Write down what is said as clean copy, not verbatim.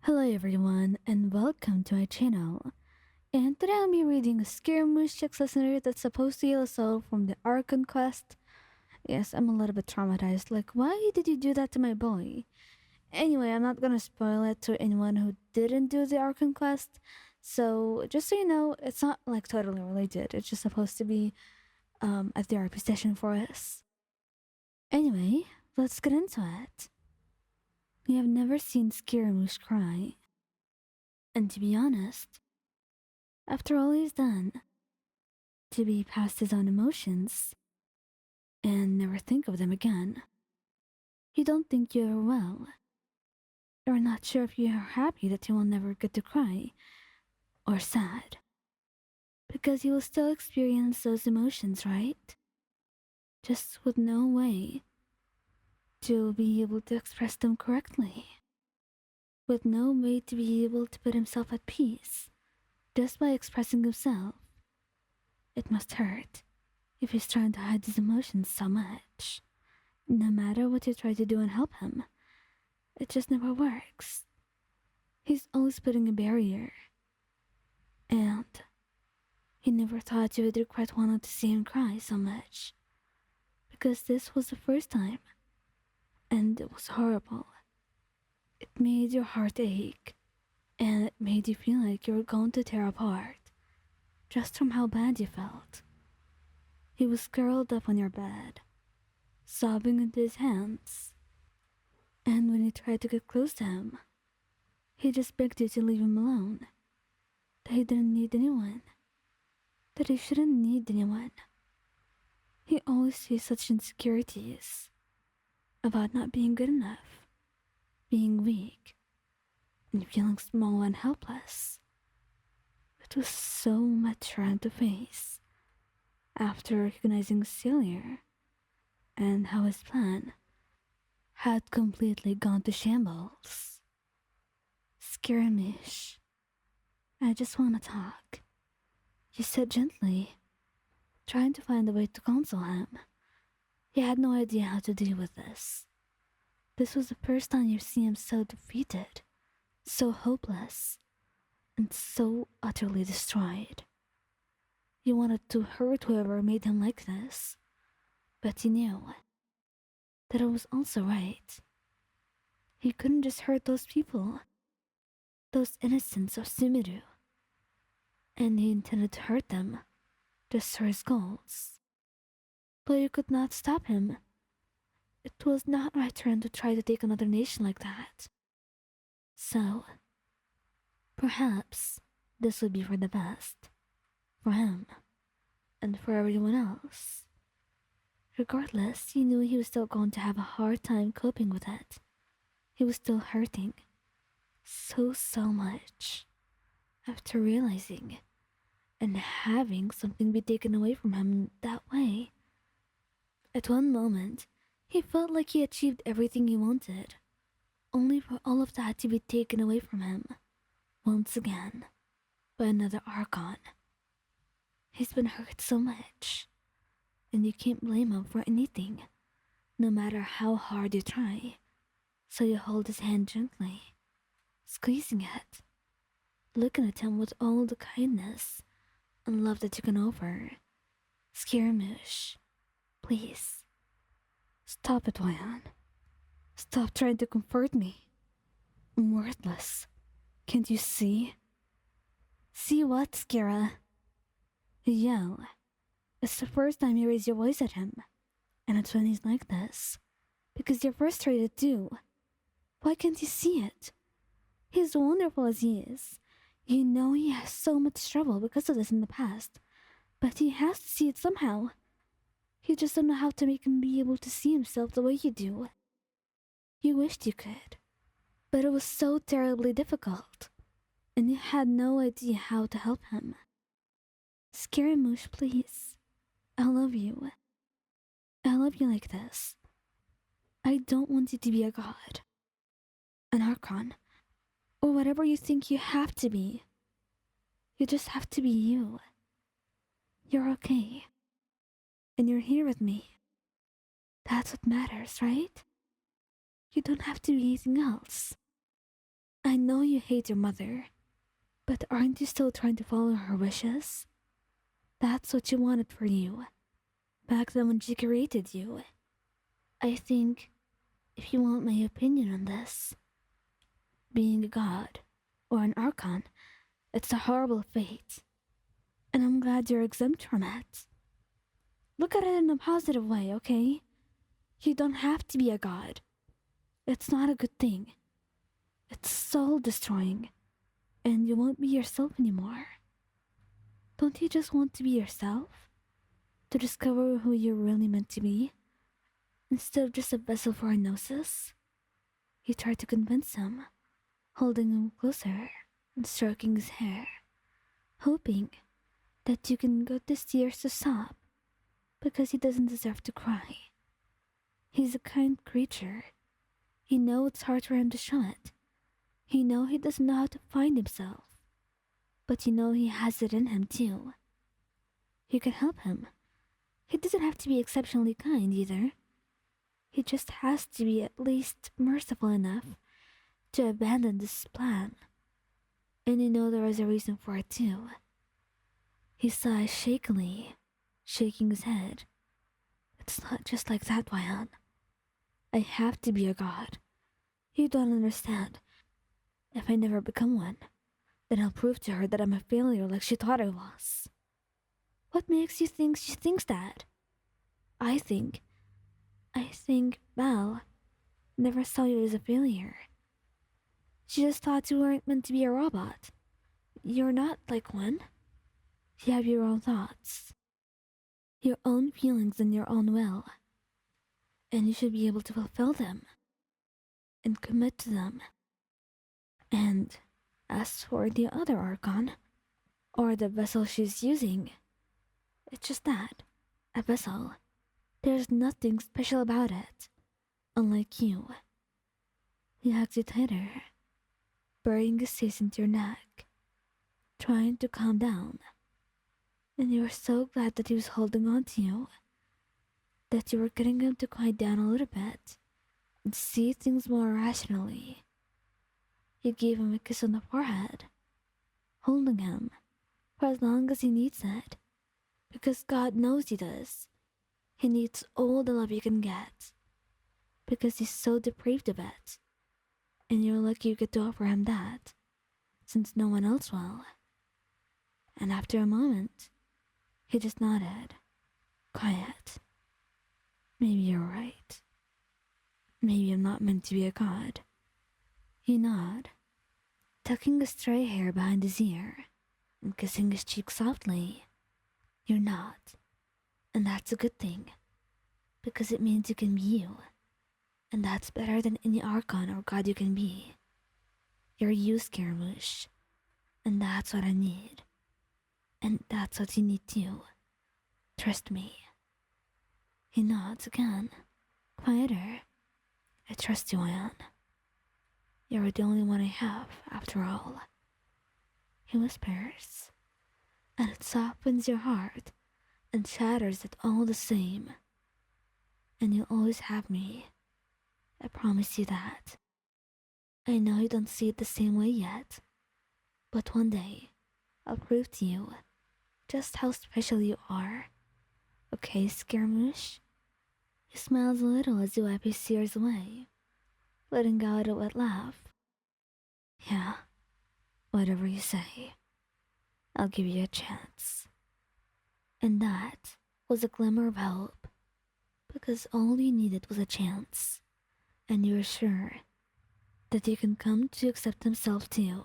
Hello everyone and welcome to my channel. And today I'll be reading a Scaramouche text listener that's supposed to heal us all from the Archon quest. Yes, I'm a little bit traumatized. Like, why did you do that to my boy? Anyway, I'm not gonna spoil it to anyone who didn't do the Archon quest. So just so you know, it's not like totally related. It's just supposed to be a therapy session for us. Anyway, let's get into it. We have never seen Scaramouche cry. And to be honest, after all he's done, to be past his own emotions and never think of them again. You don't think you're well. You're not sure if you're happy that you will never get to cry or sad. Because you will still experience those emotions, right? Just with no way to be able to express them correctly. With no way to be able to put himself at peace just by expressing himself. It must hurt if he's trying to hide his emotions so much. No matter what you try to do and help him, it just never works. He's always putting a barrier. And he never thought you would regret wanting to see him cry so much. Because this was the first time. And it was horrible. It made your heart ache. And it made you feel like you were going to tear apart. Just from how bad you felt. He was curled up on your bed, sobbing into his hands. And when you tried to get close to him, he just begged you to leave him alone. That he didn't need anyone. That he shouldn't need anyone. He always sees such insecurities about not being good enough, being weak, and feeling small and helpless. It was so much for him to face after recognizing his failure and how his plan had completely gone to shambles. Scaramouche, I just want to talk. He said gently, trying to find a way to console him. He had no idea how to deal with this. This was the first time you see him so defeated, so hopeless, and so utterly destroyed. He wanted to hurt whoever made him like this, but he knew that it was also right. He couldn't just hurt those people, those innocents of Sumiru, and he intended to hurt them just for his goals. But you could not stop him. It was not right for him to try to take another nation like that. So, perhaps this would be for the best. For him. And for everyone else. Regardless, he knew he was still going to have a hard time coping with it. He was still hurting. So much. After realizing and having something be taken away from him that way. At one moment, he felt like he achieved everything he wanted, only for all of that to be taken away from him, once again, by another Archon. He's been hurt so much, and you can't blame him for anything, no matter how hard you try. So you hold his hand gently, squeezing it, looking at him with all the kindness and love that you can offer. Scaramouche, please, stop it, Ryan. Stop trying to comfort me. I'm worthless. Can't you see? See what, Skira? You yell. It's the first time you raise your voice at him. And it's when he's like this. Because you're frustrated too. Why can't you see it? He's wonderful as he is. You know he has so much trouble because of this in the past. But he has to see it somehow. You just don't know how to make him be able to see himself the way you do. You wished you could. But it was so terribly difficult. And you had no idea how to help him. Scaramouche, please. I love you. I love you like this. I don't want you to be a god. An Archon. Or whatever you think you have to be. You just have to be you. You're okay. And you're here with me. That's what matters, right? You don't have to be anything else. I I know you hate your mother, but aren't you still trying to follow her wishes? That's what you wanted for you, back then when she created you. I think, if you want my opinion on this, being a god, or an archon, it's a horrible fate. And I'm glad you're exempt from it. Look at it in a positive way, okay? You don't have to be a god. It's not a good thing. It's soul destroying, and you won't be yourself anymore. Don't you just want to be yourself? To discover who you're really meant to be? Instead of just a vessel for a gnosis? You try to convince him, holding him closer and stroking his hair, hoping that you can get his tears to stop because he doesn't deserve to cry. He's a kind creature. You know it's hard for him to show it. You know he doesn't know how to find himself. But you know he has it in him too. You can help him. He doesn't have to be exceptionally kind either. He just has to be at least merciful enough to abandon this plan. And you know there is a reason for it too. He sighs shakily, shaking his head. It's not just like that, Wyan. I have to be a god. You don't understand. If I never become one, then I'll prove to her that I'm a failure like she thought I was. What makes you think she thinks that? I think Val never saw you as a failure. She just thought you weren't meant to be a robot. You're not like one. You have your own thoughts, your own feelings, and your own will. And you should be able to fulfill them and commit to them. And as for the other Archon, or the vessel she's using, it's just that, a vessel. There's nothing special about it, unlike you. He hugs you tighter, burying his face into your neck, trying to calm down. And you were so glad that he was holding on to you, that you were getting him to quiet down a little bit and see things more rationally. You gave him a kiss on the forehead, holding him for as long as he needs it, because God knows he does. He needs all the love you can get, because he's so depraved of it, and you're lucky you get to offer him that, since no one else will. And after a moment, he just nodded, quiet. Maybe you're right. Maybe I'm not meant to be a god. You nod, tucking his stray hair behind his ear and kissing his cheek softly. You're not, and that's a good thing, because it means you can be you, and that's better than any Archon or god you can be. You're you, Scaramouche, and that's what I need, and that's what you need too. Trust me. He nods again, quieter. I trust you, Ian. You're the only one I have, after all. He whispers, and it softens your heart and shatters it all the same. And you'll always have me. I promise you that. I know you don't see it the same way yet, but one day I'll prove to you just how special you are. Okay, Scaramouche? He smiles a little as you wipe his tears away, letting go a wet laugh. Yeah, whatever you say. I'll give you a chance. And that was a glimmer of hope, because all you needed was a chance, and you were sure that you can come to accept himself too.